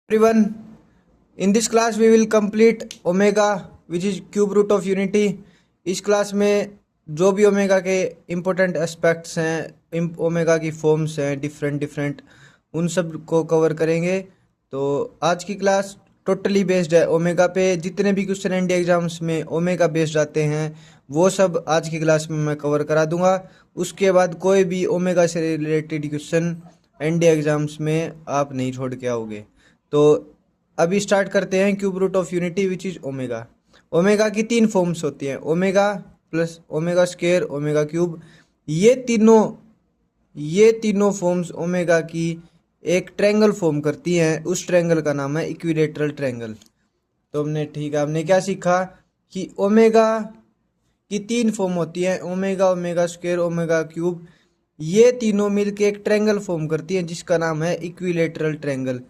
Everyone, in this class we will complete omega which is cube root of unity. इस class में जो भी omega के important aspects हैं, ओमेगा की फॉर्म्स हैं डिफरेंट डिफरेंट, उन सब को कवर करेंगे। तो आज की क्लास टोटली बेस्ड है ओमेगा पे। जितने भी क्वेश्चन इंडिया एग्जाम्स में ओमेगा बेस्ड आते हैं वो सब आज की क्लास में मैं कवर करा दूंगा। उसके बाद कोई भी ओमेगा से रिलेटेड क्वेश्चन इंडिया एग्जाम्स में आप नहीं छोड़ के आओगे। तो अभी स्टार्ट करते हैं cube root of unity which is omega. Omega की तीन फॉर्म्स होती हैं, omega plus omega square omega cube. ये तीनों फॉर्म्स ओमेगा की एक ट्रायंगल फॉर्म करती हैं। उस ट्रायंगल का नाम है इक्विलेटरल ट्रायंगल। तो हमने क्या सीखा कि ओमेगा की तीन फॉर्म होती हैं, omega omega square omega cube. ये तीनों मिलके एक ट्रायंगल फॉर्म करती हैं जिसका नाम है इक्विलेटरल ट्रायंगल।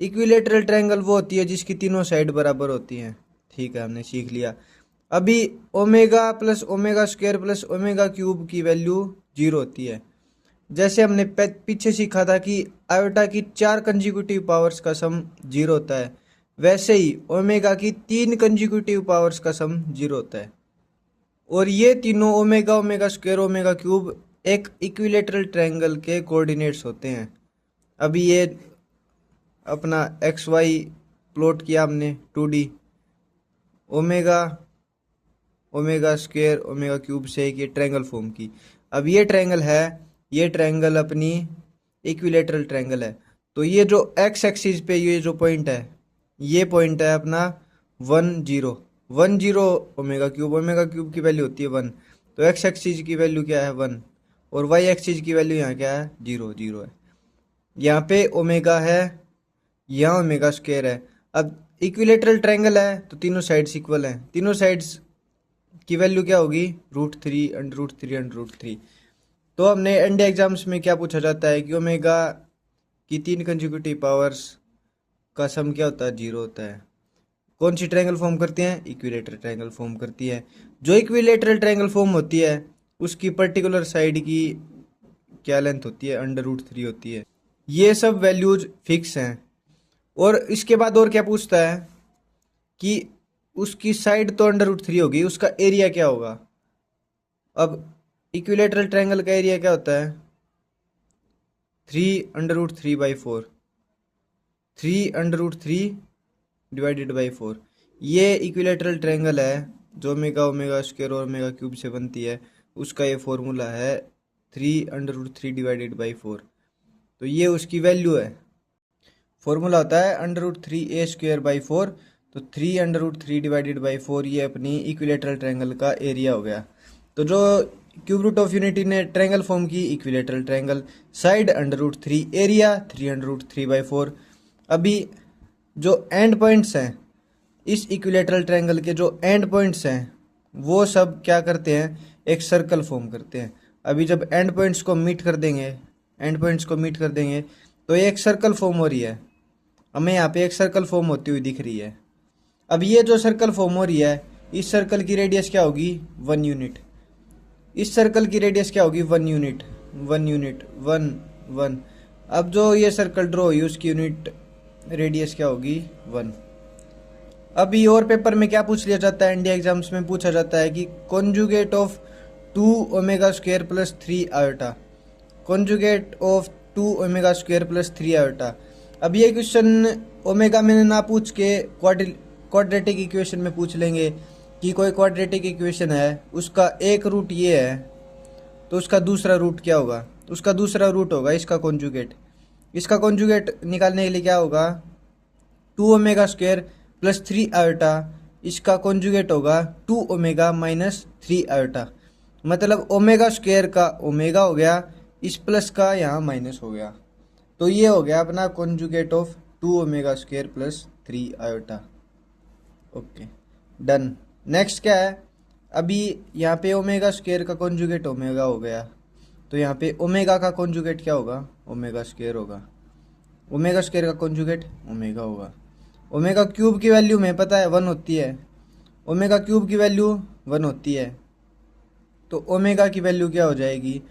इक्विलेटरल ट्रायंगल वो होती है जिसकी तीनों साइड बराबर होती हैं। ठीक है, हमने सीख लिया। अभी omega plus omega square plus omega cube की वैल्यू 0 होती है। जैसे हमने पीछे सीखा था कि आयोटा की 4 कंजिक्यूटिव पावर्स का सम 0 होता है, वैसे ही ओमेगा की 3 कंजिक्यूटिव पावर्स का सम 0 होता है। और ये तीनों omega omega square omega cube एक इक्विलेटरल ट्रायंगल के कोऑर्डिनेट्स होते हैं। अभी ये अपना एक्स वाई प्लॉट किया हमने 2D, omega omega square omega cube से एक ये ट्रायंगल फॉर्म की। अब ये ट्रायंगल है, ये ट्रायंगल अपनी इक्विलेटरल ट्रायंगल है। तो ये जो एक्स एक्सिस पे ये जो पॉइंट है, ये पॉइंट है अपना 1 0 ओमेगा क्यूब की वैल्यू होती है 1। तो एक्स एक्सिस की वैल्यू क्या है 1 और वाई एक्सिस की वैल्यू यहाँ क्या है 0 0 है। यहाँ पे ओमेगा है, यहाँ ओमेगा स्क्वायर है। अब इक्विलेटरल ट्रायंगल है तो तीनों साइड्स इक्वल हैं। तीनों साइड्स की वैल्यू क्या होगी √3 √3 तो हमने इंडिया एग्जाम्स में क्या पूछा जाता है कि ओमेगा की 3 कंजिक्यूटिव पावर्स का सम क्या होता है 0 होता है। कौन सी ट्रायंगल फॉर्म करती हैं इक्विलेटरल ट्रायंगल फॉर्म करती है। जो इक्विलेटरल ट्रायंगल फॉर्म होती है उसकी पर्टिकुलर साइड की क्या लेंथ होती है √3 होती है। ये सब वैल्यूज फिक्स हैं। और इसके बाद और क्या पूछता है कि उसकी साइड तो √3 होगी, उसका एरिया क्या होगा। अब इक्विलेटरल ट्रायंगल का एरिया क्या होता है 3√3/4, 3√3 डिवाइडेड बाई 4। ये इक्विलेटरल ट्रायंगल है जो ओमेगा ओमेगा स्क्वायर और ओमेगा क्यूब से बनती है। उसका ये फॉर्मूला है 3√3 डिवाइडेड बाई 4। तो ये उसकी वैल्यू है। फॉर्मूला होता है √3a²/4। तो 3√3 डिवाइडेड बाई 4 ये अपनी इक्विलेटरल ट्रायंगल का एरिया हो गया। तो जो क्यूब रूट ऑफ यूनिटी ने ट्रायंगल फॉर्म की इक्विलेटरल ट्रायंगल, साइड √3, एरिया 3√3/4। अभी जो एंड पॉइंट्स हैं इस इक्विलेटरल ट्रायंगल के, जो एंड पॉइंट्स हैं वो सब क्या करते हैं एक सर्कल फॉर्म करते हैं। अभी जब एंड पॉइंट्स को मीट कर देंगे तो एक सर्कल फॉर्म हो रही है। हमें यहाँ पे एक सर्कल फॉर्म होती हुई दिख रही है। अब ये जो सर्कल फॉर्म हो रही है इस सर्कल की रेडियस क्या होगी 1 यूनिट। इस सर्कल की रेडियस क्या होगी 1 यूनिट 1 अब जो ये सर्कल ड्रॉ हुई उसकी यूनिट रेडियस क्या होगी 1। अभी और पेपर में क्या पूछ लिया जाता है इंडिया एग्जाम्स में पूछा जाता है कि conjugate of 2 omega square plus 3 iota, conjugate of 2 omega square plus 3 iota. अब ये क्वेश्चन ओमेगा में ना पूछ के क्वाड्रेटिक इक्वेशन में पूछ लेंगे कि कोई क्वाड्रेटिक इक्वेशन है उसका एक रूट ये है तो उसका दूसरा रूट क्या होगा, उसका दूसरा रूट होगा इसका कॉन्जुगेट। इसका कॉन्जुगेट निकालने के लिए क्या होगा 2 ओमेगा स्क्वायर प्लस 3 आयोटा, इसका कॉन्जुगेट होगा 2 ओमेगा माइनस 3 आयोटा। मतलब ओमेगा स्क्वायर का ओमेगा हो गया, इस प्लस का यहाँ माइनस हो गया। तो ये हो गया अपना conjugate of 2 omega square plus 3 iota. Okay done. Next क्या है, अभी यहाँ पे ओमेगा स्क्वायर का कॉन्जुगेट ओमेगा हो गया, तो यहाँ पे ओमेगा का कॉन्जुगेट क्या होगा ओमेगा स्क्वायर होगा। ओमेगा स्क्वायर का कॉन्जुगेट ओमेगा होगा। ओमेगा क्यूब की वैल्यू में पता है 1 होती है, ओमेगा क्यूब की वैल्यू 1 होती है। तो ओमेगा की वैल्यू क्या हो जाएगी।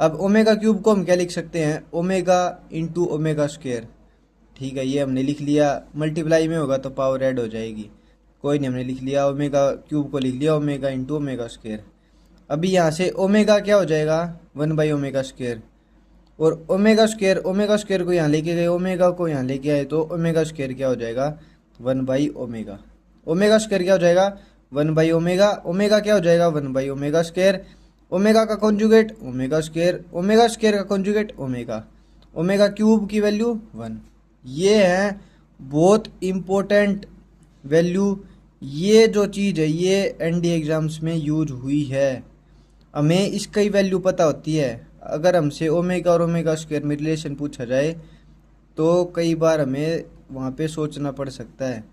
अब ओमेगा क्यूब को हम क्या लिख सकते हैं ओमेगा इंटू ओमेगा स्क्वायर। ठीक है, ये हमने लिख लिया। मल्टीप्लाई में होगा तो पावर ऐड हो जाएगी, कोई नहीं, हमने लिख लिया। ओमेगा क्यूब को लिख लिया ओमेगा इंटू ओमेगा स्क्वायर। अभी यहाँ से ओमेगा क्या हो जाएगा, 1/ओमेगा स्क्वायर। और ओमेगा स्क्वायर को यहाँ लेके गए, ओमेगा को यहाँ लेके आए तो ओमेगा स्क्वायर क्या हो जाएगा, 1/ओमेगा। ओमेगा स्क्वायर क्या हो जाएगा, 1/ओमेगा। ओमेगा क्या हो जाएगा, 1/ओमेगा स्क्वायर। ओमेगा का conjugate omega square, omega square का कॉन्जुगेट ओमेगा। ओमेगा क्यूब की वैल्यू 1। ये है बहुत इम्पोर्टेंट वैल्यू। ये जो चीज़ है ये एनडीए एग्जाम्स में यूज हुई है, हमें इसका ही वैल्यू पता होती है। अगर हमसे ओमेगा और ओमेगा स्क्वायर में रिलेशन पूछा जाए तो कई बार हमें वहाँ पे सोचना पड़ सकता है,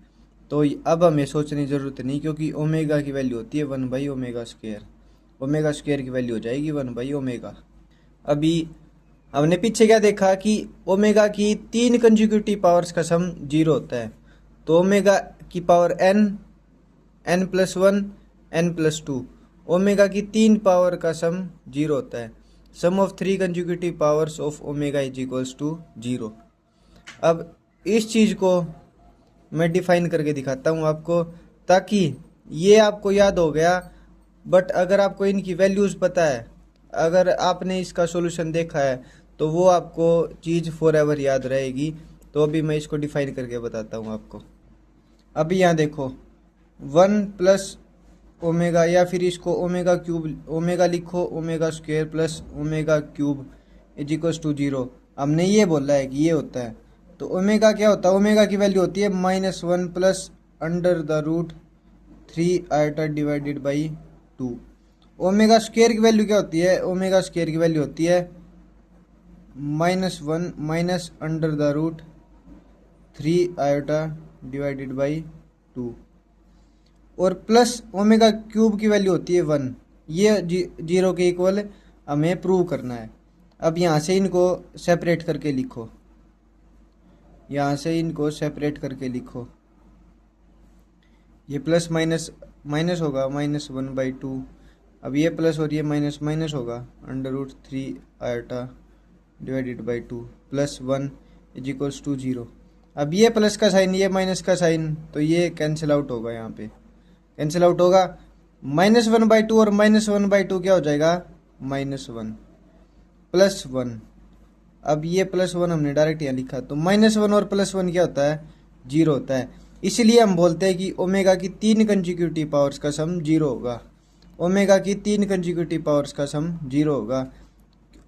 तो अब हमें सोचने की ज़रूरत नहीं, क्योंकि ओमेगा की वैल्यू होती है 1/ओमेगा स्क्वायर। ओमेगा स्क्वायर की वैल्यू हो जाएगी 1/ओमेगा। अभी हमने पीछे क्या देखा कि ओमेगा की 3 कंसेक्यूटिव पावर्स का सम 0 होता है। तो ओमेगा की पावर n+1 n+2, ओमेगा की 3 पावर का सम 0 होता है। Sum of 3 consecutive powers of omega is equals to 0। अब इस चीज़ को मैं डिफाइन करके दिखाता हूँ आपको, ताकि ये आपको याद हो गया। बट अगर आपको इनकी वैल्यूज़ पता है, अगर आपने इसका सॉल्यूशन देखा है, तो वो आपको चीज़ फॉर एवर याद रहेगी। तो अभी मैं इसको डिफाइन करके बताता हूँ आपको। अभी यहाँ देखो 1+ओमेगा, या फिर इसको ओमेगा क्यूब, ओमेगा लिखो omega square plus omega cube is equals to 0। हमने ये बोला है कि ये होता है। तो ओमेगा क्या होता है, ओमेगा की वैल्यू होती है -1 plus √3 iota divided by 2। Omega square की वैल्यू क्या होती है, ओमेगा स्क्वायर की वैल्यू होती है -1 माइनस √3 आयोटा डिवाइडेड बाई 2। और प्लस ओमेगा क्यूब की वैल्यू होती है 1। ये 0 के इक्वल हमें प्रूव करना है। अब यहाँ से इनको सेपरेट करके लिखो, यहाँ से इनको सेपरेट करके लिखो। ये प्लस माइनस माइनस होगा, -1/2। अब ये प्लस और ये माइनस माइनस होगा, √3 iota divided by 2 plus 1 is equals to 0। अब ये प्लस का साइन, ये माइनस का साइन, तो ये कैंसिल आउट होगा, यहाँ पे कैंसिल आउट होगा। -1/2 और -1/2 क्या हो जाएगा, -1 प्लस 1। अब ये +1 हमने डायरेक्ट यहाँ लिखा, तो -1 और +1 क्या होता है, 0 होता है। इसलिए हम बोलते हैं कि ओमेगा की 3 कंसेक्यूटिव पावर्स का सम 0 होगा। ओमेगा की 3 कंसेक्यूटिव पावर्स का सम 0 होगा।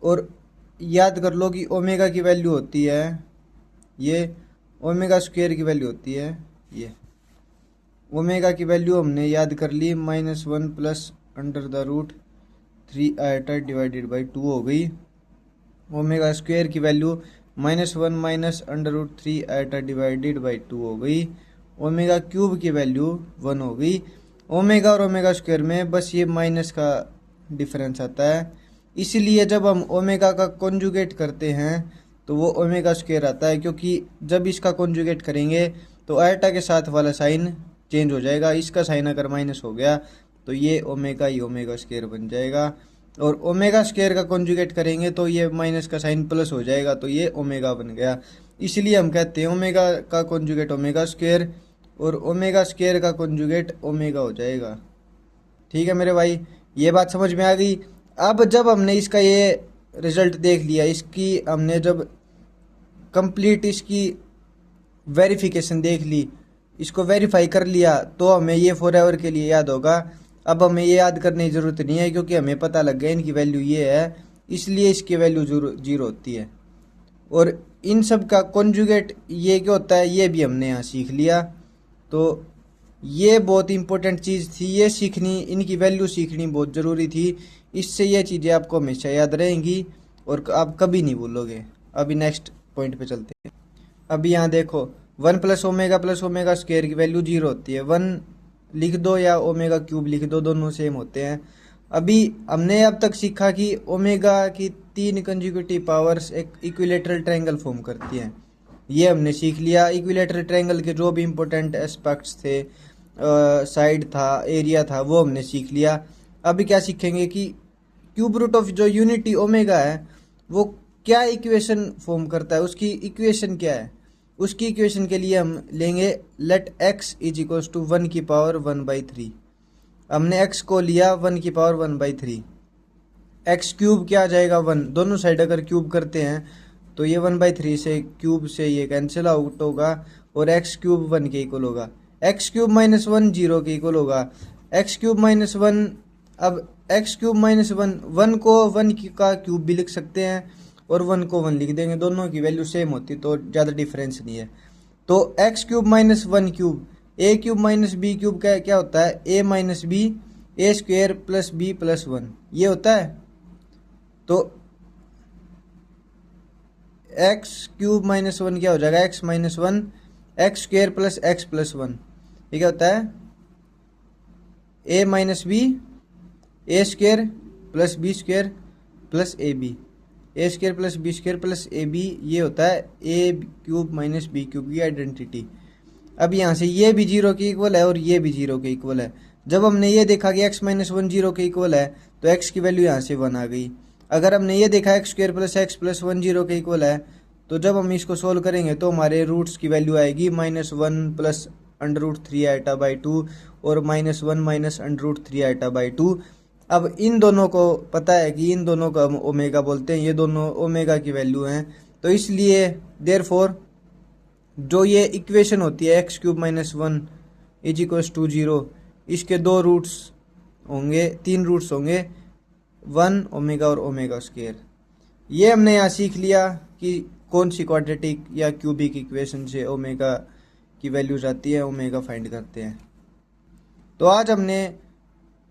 और याद कर लो कि ओमेगा की वैल्यू होती है, ये ओमेगा स्क्वायर की वैल्यू होती है, ये ओमेगा की वैल्यू हमने याद कर ली, -1 प्लस √3 आयोटा डिवाइडेड बाई 2 हो गई। ओमेगा स्क्वायर की value -1 minus √3 iota divided by 2 हो गई। ओमेगा क्यूब की वैल्यू 1 हो गई। ओमेगा और ओमेगा स्क्वायर में बस ये माइनस का डिफरेंस आता है, इसलिए जब हम ओमेगा का कॉन्जुगेट करते हैं तो वो ओमेगा स्क्वायर आता है, क्योंकि जब इसका कॉन्जुगेट करेंगे तो आयोटा के साथ वाला साइन चेंज हो जाएगा। इसका साइन अगर माइनस हो गया तो ये ओमेगा ही ओमेगा स्क्वायर बन जाएगा। और ओमेगा स्क्वायर का कॉन्जुगेट करेंगे तो ये माइनस का साइन प्लस हो जाएगा, तो ये ओमेगा बन गया। इसलिए हम कहते हैं ओमेगा का कॉन्जुगेट ओमेगा स्क्वायर और ओमेगा स्क्वायर का कॉन्जुगेट ओमेगा हो जाएगा। ठीक है मेरे भाई, ये बात समझ में आ गई। अब जब हमने इसका ये रिजल्ट देख लिया, इसकी हमने जब कंप्लीट इसकी वेरिफिकेशन देख ली, इसको वेरीफाई कर लिया, तो हमें ये फॉर एवर के लिए याद होगा। अब हमें ये याद करने की ज़रूरत नहीं है, क्योंकि हमें पता लग गया इनकी वैल्यू ये है, इसलिए इसकी वैल्यू 0 होती है। और इन सब का कॉन्जुगेट ये क्या होता है, ये भी हमने यहाँ सीख लिया। तो ये बहुत इंपॉर्टेंट चीज़ थी, ये सीखनी, इनकी वैल्यू सीखनी बहुत ज़रूरी थी। इससे ये चीज़ें आपको हमेशा याद रहेंगी और आप कभी नहीं भूलोगे। अभी नेक्स्ट पॉइंट पे चलते हैं। अभी यहाँ देखो 1 प्लस ओमेगा स्क्वायर की वैल्यू 0 होती है। 1 लिख दो या ओमेगा क्यूब लिख दो, दोनों सेम होते हैं। अभी हमने अब तक सीखा कि ओमेगा की 3 कंसेक्यूटिव पावर्स एक इक्विलेटरल ट्रायंगल फॉर्म करती हैं, ये हमने सीख लिया। इक्विलेटरल ट्रायंगल के जो भी इंपॉर्टेंट एस्पेक्ट्स थे, साइड था, एरिया था, वो हमने सीख लिया। अभी क्या सीखेंगे कि क्यूब रूट ऑफ जो यूनिटी ओमेगा है वो क्या इक्वेशन फॉर्म करता है, उसकी इक्वेशन क्या है, उसकी इक्वेशन के लिए हम लेंगे let x is equal to 1 की पावर 1/3। हमने x को लिया 1 की पावर 1/3। एक्स क्यूब क्या आ जाएगा 1, दोनों साइड अगर क्यूब करते हैं तो ये 1/3 से क्यूब से ये कैंसिल आउट होगा और एक्स क्यूब 1 के इक्वल होगा। एक्स क्यूब माइनस 1 0 के इक्वल होगा। एक्स क्यूब माइनस 1, अब एक्स क्यूब माइनस 1, 1 को 1 का क्यूब भी लिख सकते हैं और 1 को 1 लिख देंगे, दोनों की वैल्यू सेम होती तो ज़्यादा डिफरेंस नहीं है। तो एक्स क्यूब माइनस 1 क्यूब, ए क्यूब माइनस बी क्यूब का क्या होता है, A minus B, A square plus B plus 1 ये होता है। तो एक्स क्यूब माइनस 1 क्या हो जाएगा, x minus 1 x square plus x plus 1, ये क्या होता है, A minus B A square plus B square plus A B, A square plus B square plus A B, ये होता है A cube minus B cube की identity. अब यहाँ से ये भी 0 के इक्वल है और ये भी 0 के इक्वल है। जब हमने ये देखा कि x माइनस 1 0 के इक्वल है तो x की वैल्यू यहाँ से 1 आ गई। अगर हमने ये देखा x square plus x plus 1 0 के इक्वल है तो जब हम इसको सोल्व करेंगे तो हमारे रूट्स की वैल्यू आएगी -1 प्लस √3 आइटा बाई 2 और -1 माइनस √3 आइटा बाई 2। अब इन दोनों को पता है कि इन दोनों को हम ओमेगा बोलते हैं, ये दोनों ओमेगा की वैल्यू हैं, तो इसलिए देयरफॉर जो ये इक्वेशन होती है x cube minus 1 is equals to 0, इसके दो रूट्स होंगे, 3 रूट्स होंगे, 1 ओमेगा और ओमेगा स्क्वायर। ये हमने यहाँ सीख लिया कि कौन सी क्वाड्रेटिक या क्यूबिक इक्वेशन से ओमेगा की वैल्यूज आती है, ओमेगा फाइंड करते हैं। तो आज हमने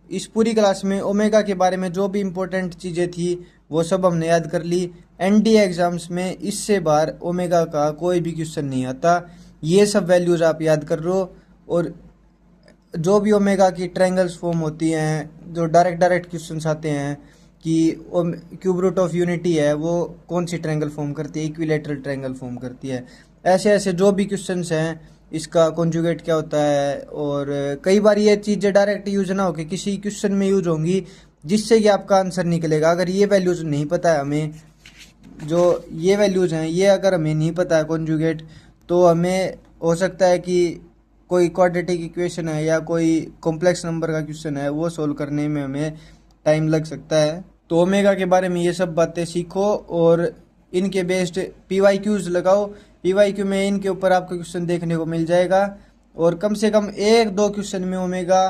इस पूरी क्लास में ओमेगा के बारे में जो भी इम्पोर्टेंट चीज़ें थी वो सब हमने याद कर ली। एनडीए एग्जाम्स में इससे बाहर ओमेगा का कोई भी क्वेश्चन नहीं आता, ये सब वैल्यूज आप याद कर लो। और जो भी ओमेगा की ट्रायंगल्स फॉर्म होती हैं, जो डायरेक्ट क्वेश्चंस आते हैं कि क्यूब रूट ऑफ यूनिटी है वो कौन सी ट्रायंगल फॉर्म करती है, इक्विलैटरल ट्रायंगल फॉर्म करती है, ऐसे ऐसे जो भी क्वेश्चंस हैं इसका कॉन्जुगेट क्या होता है। और कई बार ये चीज़ें डायरेक्ट यूज ना होकर किसी क्वेश्चन में यूज होंगी जिससे कि आपका आंसर निकलेगा। अगर ये वैल्यूज नहीं पता है हमें, जो ये वैल्यूज हैं ये अगर हमें नहीं पता है कॉन्जुगेट, तो हमें हो सकता है कि कोई क्वाड्रेटिक इक्वेशन है या कोई कॉम्प्लेक्स नंबर का क्वेश्चन है वो सोल्व करने में हमें टाइम लग सकता है। तो ओमेगा के बारे में ये सब बातें सीखो और इनके बेस्ड PYQs लगाओ। PYQ में इनके ऊपर आपको क्वेश्चन देखने को मिल जाएगा और कम से कम 1-2 क्वेश्चन में ओमेगा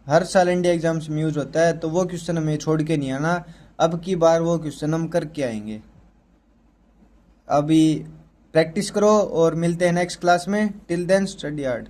हर साल इंडिया एग्जाम्स में यूज होता है, तो वो क्वेश्चन हमें छोड़ के नहीं आना, अब की बार वो क्वेश्चन हम करके आएंगे। अभी प्रैक्टिस करो और मिलते हैं नेक्स्ट क्लास में। Till then study hard.